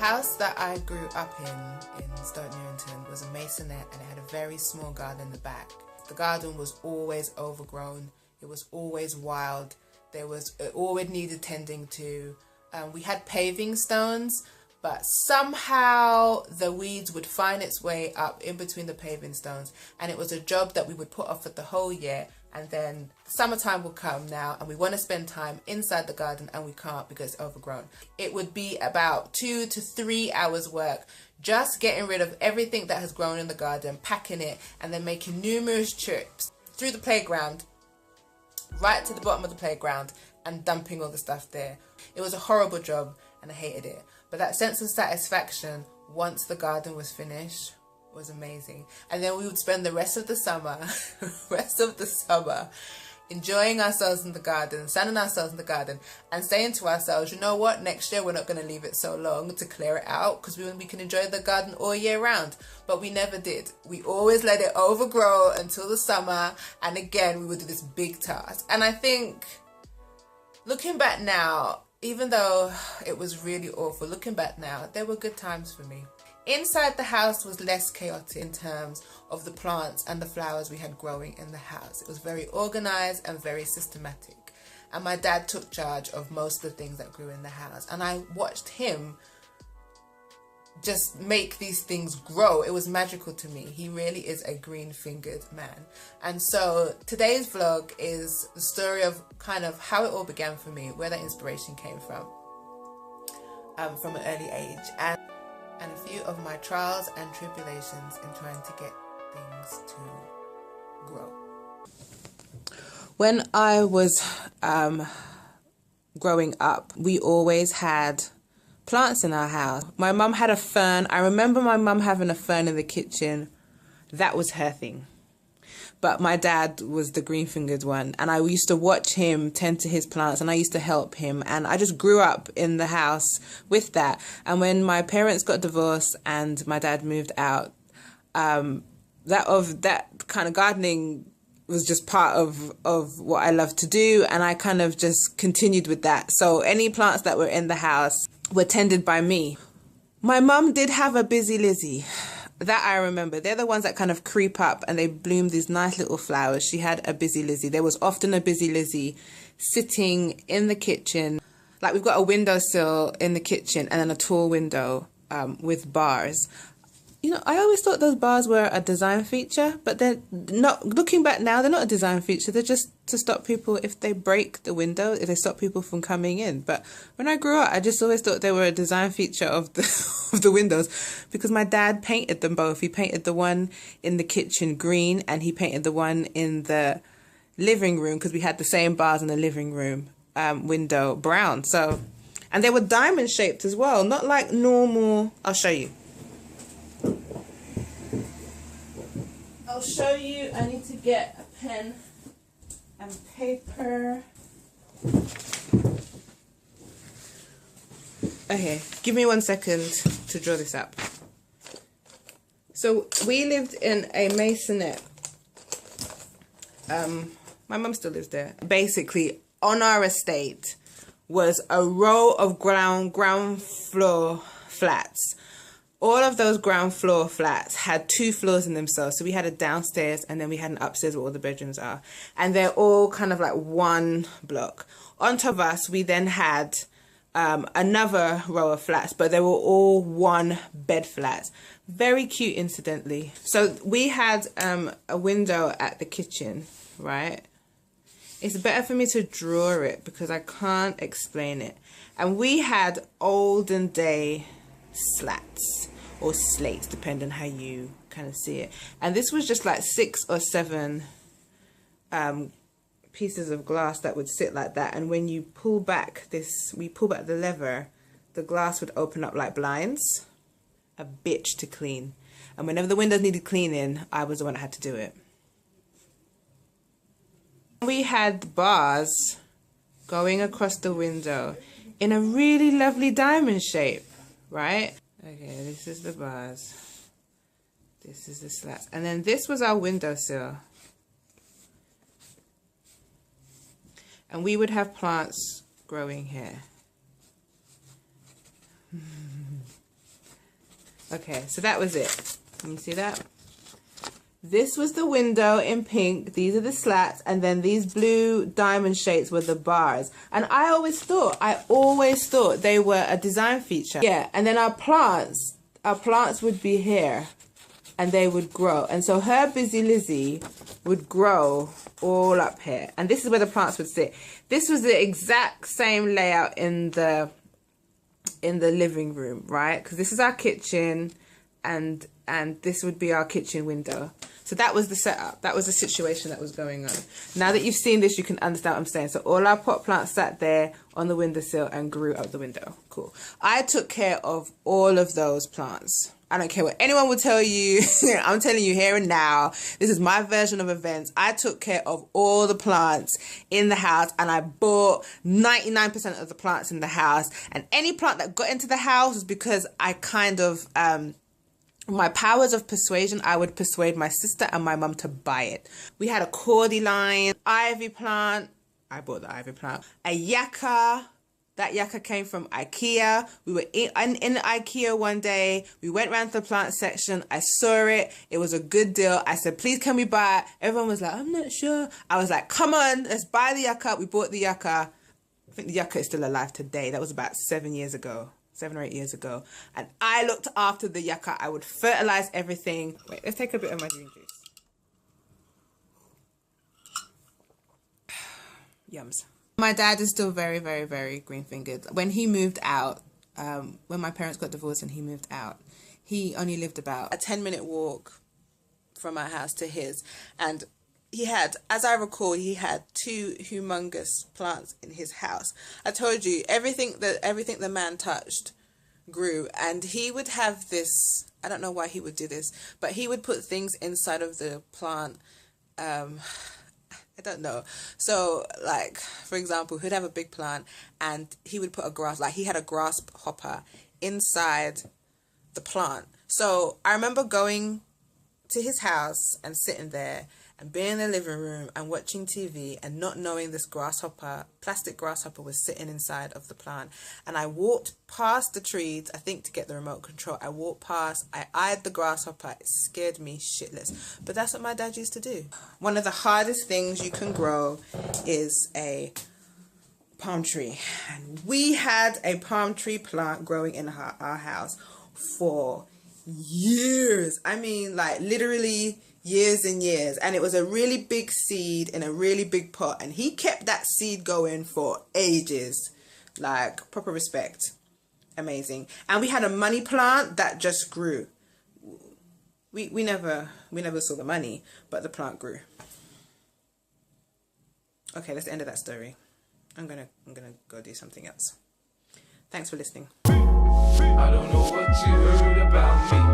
house that I grew up in Stoke Newington, was a masonette, and it had a very small garden in the back. The garden was always overgrown. It was always wild. It always needed tending to. We had paving stones, but somehow the weeds would find its way up in between the paving stones, and it was a job that we would put off for the whole year. And then summertime will come now, and we want to spend time inside the garden, and we can't because it's overgrown. It would be about 2 to 3 hours work just getting rid of everything that has grown in the garden, packing it, and then making numerous trips through the playground right to the bottom of the playground and dumping all the stuff there. It was a horrible job and I hated it, but that sense of satisfaction once the garden was finished was amazing. And then we would spend the rest of the summer enjoying ourselves in the garden, sunning ourselves in the garden, and saying to ourselves, you know what, next year we're not going to leave it so long to clear it out, because we can enjoy the garden all year round. But we never did. We always let it overgrow until the summer, and again we would do this big task. And I think, looking back now, even though it was really awful, looking back now, there were good times for me. Inside the house was less chaotic in terms of the plants and the flowers we had growing in the house. It was very organized and very systematic. And my dad took charge of most of the things that grew in the house. And I watched him just make these things grow. It was magical to me. He really is a green-fingered man. And so today's vlog is the story of kind of how it all began for me, where that inspiration came from an early age. And a few of my trials and tribulations in trying to get things to grow. When I was growing up, we always had plants in our house. My mum had a fern. I remember my mum having a fern in the kitchen. That was her thing. But my dad was the green-fingered one, and I used to watch him tend to his plants, and I used to help him, and I just grew up in the house with that. And when my parents got divorced and my dad moved out, that kind of gardening was just part of what I loved to do, and I kind of just continued with that. So any plants that were in the house were tended by me. My mum did have a busy Lizzie. That I remember. They're the ones that kind of creep up and they bloom these nice little flowers. She had a busy Lizzie. There was often a busy Lizzie sitting in the kitchen. Like, we've got a windowsill in the kitchen and then a tall window with bars. You know, I always thought those bars were a design feature, but they're not. Looking back now, they're not a design feature. They're just to stop people if they break the window, if they stop people from coming in. But when I grew up, I just always thought they were a design feature of the of the windows, because my dad painted them both. He painted the one in the kitchen green, and he painted the one in the living room, because we had the same bars in the living room window, brown. So, and they were diamond shaped as well, not like normal. I'll show you. I'll show you. I need to get a pen and paper. Okay, give me 1 second to draw this up. So we lived in a masonette. My mum still lives there. Basically, on our estate was a row of ground floor flats. All of those ground floor flats had 2 floors in themselves. So we had a downstairs and then we had an upstairs where all the bedrooms are. And they're all kind of like one block. On top of us, we then had another row of flats, but they were all 1 bed flats. Very cute, incidentally. So we had a window at the kitchen, right? It's better for me to draw it because I can't explain it. And we had olden day slats or slates, depending how you kind of see it. And this was just like 6 or 7 pieces of glass that would sit like that. And when you pull back we pull back the lever, the glass would open up like blinds. A bitch to clean. And whenever the windows needed cleaning, I was the one that had to do it. We had bars going across the window in a really lovely diamond shape, right? Okay, this is the bars. This is the slats. And then this was our windowsill. And we would have plants growing here. Okay, so that was it. Can you see that? This was the window in pink. These are the slats, and then these blue diamond shapes were the bars. And I always thought they were a design feature. Yeah, and then our plants would be here, and they would grow. And so her Busy Lizzie would grow all up here, and this is where the plants would sit. This was the exact same layout in the living room, right? Because this is our kitchen, and this would be our kitchen window. So that was the setup. That was the situation that was going on. Now that you've seen this, you can understand what I'm saying. So all our pot plants sat there on the windowsill and grew up the window. Cool. I took care of all of those plants. I don't care what anyone will tell you. I'm telling you here and now. This is my version of events. I took care of all the plants in the house, and I bought 99% of the plants in the house. And any plant that got into the house was because I kind of... my powers of persuasion, I would persuade my sister and my mum to buy it. We had a cordyline, ivy plant. I bought the ivy plant. A yucca. That yucca came from IKEA. We were in IKEA one day. We went round to the plant section. I saw it. It was a good deal. I said, please, can we buy it? Everyone was like, I'm not sure. I was like, come on, let's buy the yucca. We bought the yucca. I think the yucca is still alive today. That was about 7 years ago. 7 or 8 years ago, and I looked after the yucca. I would fertilize everything. Wait, let's take a bit of my green juice. Yums. My dad is still very, very, very green-fingered. When he moved out, when my parents got divorced and he moved out, he only lived about a 10-minute walk from our house to his, and he had, as I recall, he had 2 humongous plants in his house. I told you, everything the man touched grew, and he would have this, I don't know why he would do this, but he would put things inside of the plant. I don't know. So, like, for example, he'd have a big plant, and he would put a grass, like he had a grasshopper inside the plant. So I remember going to his house and sitting there and being in the living room and watching TV and not knowing this plastic grasshopper was sitting inside of the plant. And I walked past the trees, I think to get the remote control. I walked past, I eyed the grasshopper. It scared me shitless. But that's what my dad used to do. One of the hardest things you can grow is a palm tree. And we had a palm tree plant growing in our house for years. I mean, like literally years and years, and it was a really big seed in a really big pot, and he kept that seed going for ages. Like, proper respect. Amazing. And we had a money plant that just grew. We never saw the money, but the plant grew. Okay, that's the end of that story. I'm gonna go do something else. Thanks for listening. I don't know what you heard about me.